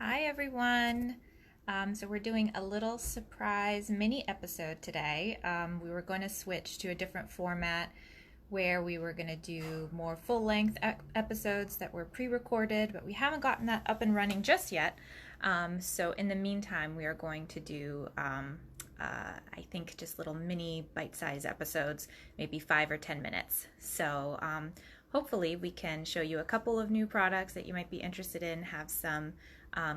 Hi everyone. So we're doing a little surprise mini episode today. We were going to switch to a different format where we were going to do more full-length episodes that were pre-recorded, but we haven't gotten that up and running just yet. So in the meantime, we are going to do, I think, just little mini bite-sized episodes, maybe 5 or 10 minutes. So hopefully we can show you a couple of new products that you might be interested in, have some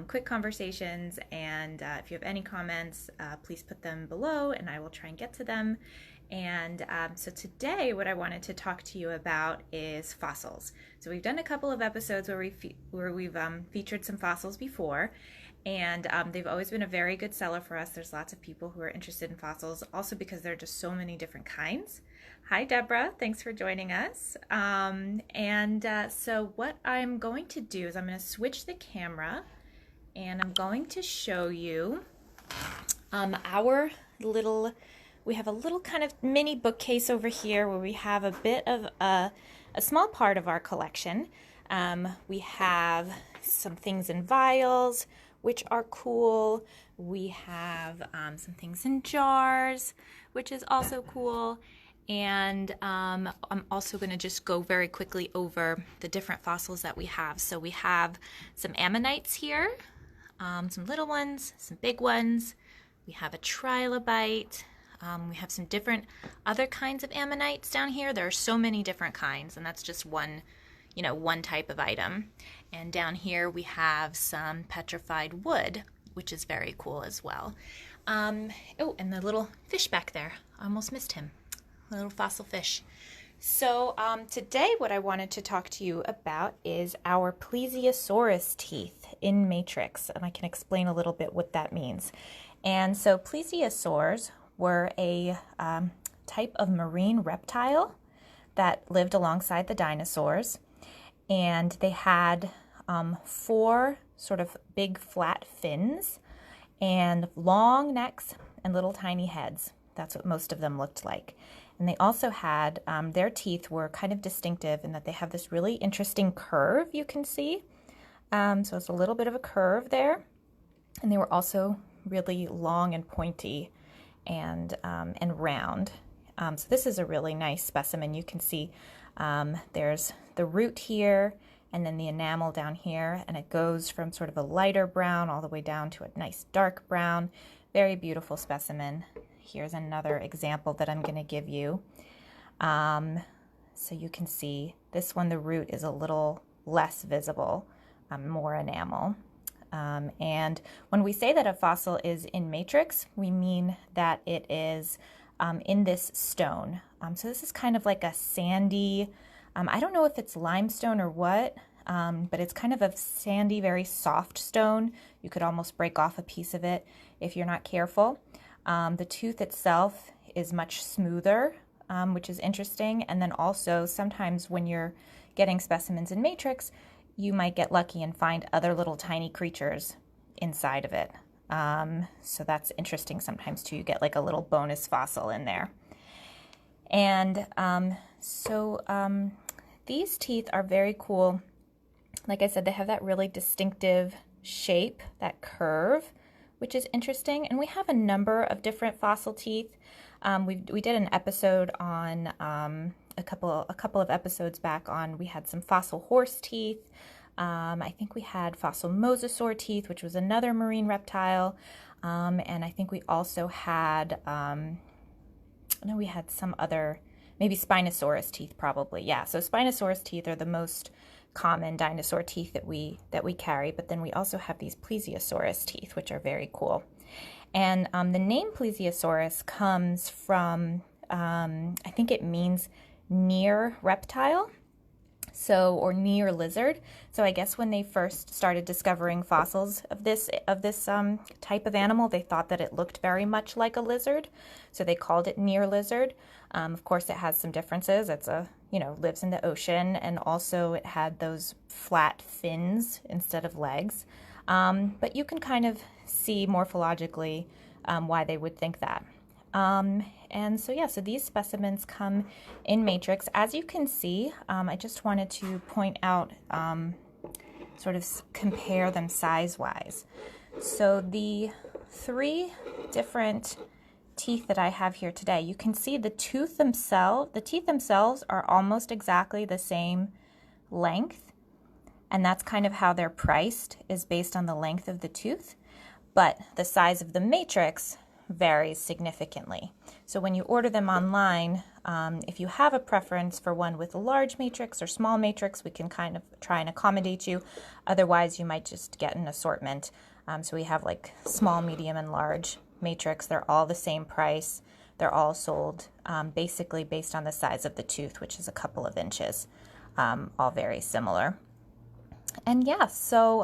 quick conversations, and if you have any comments, please put them below and I will try and get to them. And so today what I wanted to talk to you about is fossils. So we've done a couple of episodes where we've featured some fossils before, and they've always been a very good seller for us. There's lots of people who are interested in fossils, also because there are just so many different kinds. Hi Deborah, thanks for joining us. So what I'm going to do is I'm going to switch the camera and I'm going to show you we have a little kind of mini bookcase over here where we have a bit of a small part of our collection. We have some things in vials, which are cool. We have some things in jars, which is also cool. And I'm also going to just go very quickly over the different fossils that we have. So we have some ammonites here, some little ones, some big ones. We have a trilobite. We have some different other kinds of ammonites down here. There are so many different kinds, and that's just one type of item. And down here we have some petrified wood, which is very cool as well. Oh, and the little fish back there. I almost missed him. A little fossil fish. So today what I wanted to talk to you about is our Plesiosaurus teeth in matrix, and I can explain a little bit what that means. And so plesiosaurs were a type of marine reptile that lived alongside the dinosaurs, and they had 4 sort of big flat fins and long necks and little tiny heads. That's what most of them looked like. And they also had, their teeth were kind of distinctive in that they have this really interesting curve you can see. So it's a little bit of a curve there. And they were also really long and pointy and round. So this is a really nice specimen. You can see there's the root here and then the enamel down here, and it goes from sort of a lighter brown all the way down to a nice dark brown. Very beautiful specimen. Here's another example that I'm going to give you. So you can see this one, the root is a little less visible, more enamel. And when we say that a fossil is in matrix, we mean that it is in this stone. So this is kind of like a sandy, I don't know if it's limestone or what, but it's kind of a sandy, very soft stone. You could almost break off a piece of it if you're not careful. The tooth itself is much smoother, which is interesting. And then also sometimes when you're getting specimens in matrix, you might get lucky and find other little tiny creatures inside of it. So that's interesting sometimes too. You get like a little bonus fossil in there. And these teeth are very cool. Like I said, they have that really distinctive shape, that curve, which is interesting. And we have a number of different fossil teeth. We did an episode on a couple of episodes back on, we had some fossil horse teeth. I think we had fossil mosasaur teeth, which was another marine reptile. And I think we also had, we had some other, maybe Spinosaurus teeth probably. Yeah, so Spinosaurus teeth are the most common dinosaur teeth that we carry, but then we also have these Plesiosaurus teeth, which are very cool. And the name Plesiosaurus comes from, I think it means near reptile, or near lizard. So I guess when they first started discovering fossils of this type of animal, they thought that it looked very much like a lizard, so they called it near lizard. Of course, it has some differences. It's lives in the ocean, and also it had those flat fins instead of legs. But you can kind of see morphologically why they would think that. And so these specimens come in matrix. As you can see, I just wanted to point out sort of compare them size-wise. So the 3 different teeth that I have here today, you can see the teeth themselves are almost exactly the same length, and that's kind of how they're priced, is based on the length of the tooth, but the size of the matrix varies significantly. So when you order them online, if you have a preference for one with a large matrix or small matrix, we can kind of try and accommodate you. Otherwise, you might just get an assortment. So we have like small, medium, and large matrix. They're all the same price. They're all sold basically based on the size of the tooth, which is a couple of inches, all very similar. And yeah, so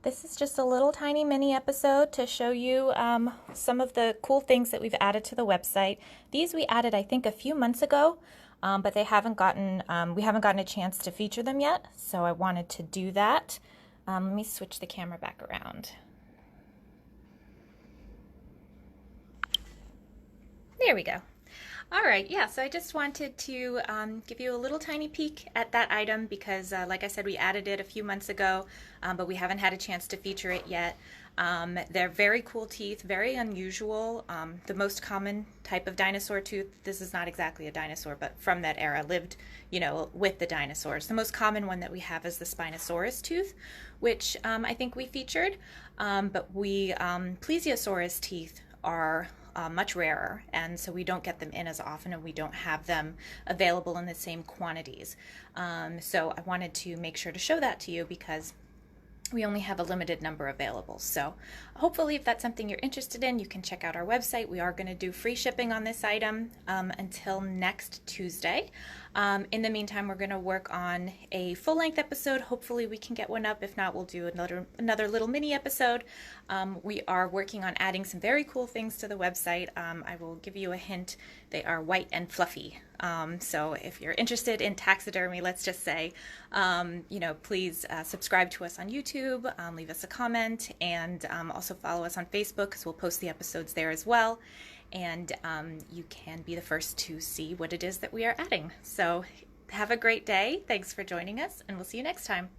this is just a little tiny mini episode to show you some of the cool things that we've added to the website. These we added, I think, a few months ago, but we haven't gotten a chance to feature them yet, so I wanted to do that. Let me switch the camera back around. There we go. All right, yeah, so I just wanted to give you a little tiny peek at that item because, like I said, we added it a few months ago, but we haven't had a chance to feature it yet. They're very cool teeth, very unusual. The most common type of dinosaur tooth, this is not exactly a dinosaur, but from that era, lived, with the dinosaurs. The most common one that we have is the Spinosaurus tooth, which I think we featured, but Plesiosaurus teeth are much rarer, and so we don't get them in as often, and we don't have them available in the same quantities. So I wanted to make sure to show that to you because we only have a limited number available. So hopefully if that's something you're interested in, you can check out our website. We are going to do free shipping on this item until next Tuesday. In the meantime, we're going to work on a full-length episode. Hopefully we can get one up. If not, we'll do another little mini episode. We are working on adding some very cool things to the website. I will give you a hint. They are white and fluffy. So if you're interested in taxidermy, let's just say, please subscribe to us on YouTube, leave us a comment, and also follow us on Facebook because we'll post the episodes there as well. And you can be the first to see what it is that we are adding. So have a great day. Thanks for joining us, and we'll see you next time.